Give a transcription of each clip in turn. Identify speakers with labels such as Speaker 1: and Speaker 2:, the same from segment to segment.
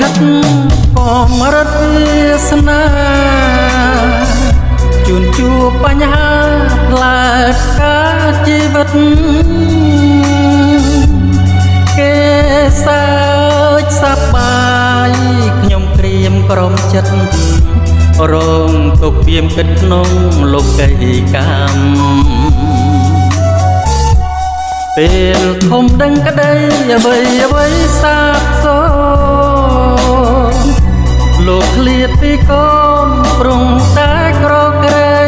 Speaker 1: ខិតក៏មរតវាសនាជួនជួបបញ្ហាឡើងការជីវិតគេសើចសប្បាយខ្ញុំក្រៀមក្រំចិត្តរងទុកពីមគិតក្នុងលោកីកម្មពេលធំដឹងក្តីអ្វីសាបសូន្យលោកឃ្លាតពីកូនប្រងតែក្រក្រៃ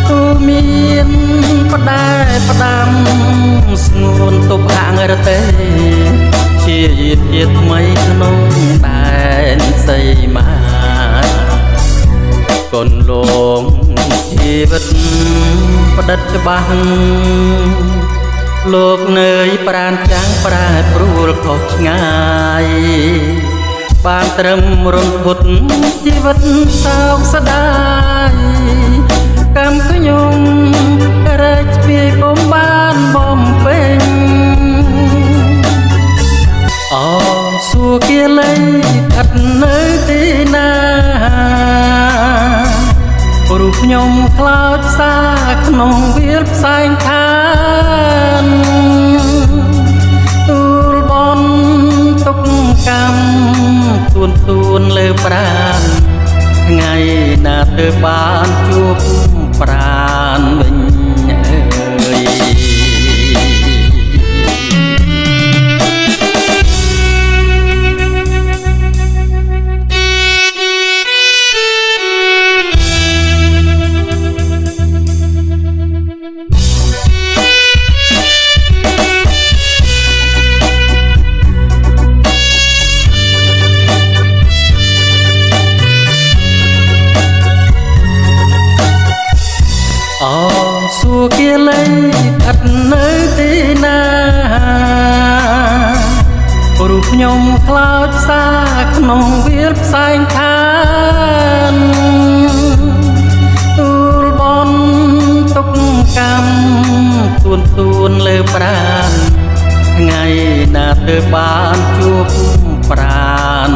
Speaker 1: ទូមានផ្ដែផ្ដាំស្ងួនទុកហាងរទេជាយិតថ្មីក្នុងដែនសីមាកូនលងជីវិតផ្ដិតច្បាស់លោកនៅប្រានចាំងប្រែប្រួលខុសឆ្ងាយបានត្រឹមរន្ធត់ជីវិតសោកស្ដាយកម្មខ្ញុំរែកស្ពាយពុំបានបំពេញអសួរគាលីអត់នៅទីណាព្រោះខ្ញុំខ្លោចផ្សាក្នុងវាលផ្សែងឋានទូលបនទុកកម្មទួនលើប្រាណថ្ងៃណាទៅបានជួបប្រាណវិញអើយសួរគាលីអត់នៅទីណាព្រោះខ្ញុំខ្លោចផ្សាក្នុងវាលផ្សែងឋានទូលបនទុកកម្មទួនលើប្រាណថ្ងៃណាទៅបានជួបប្រាណ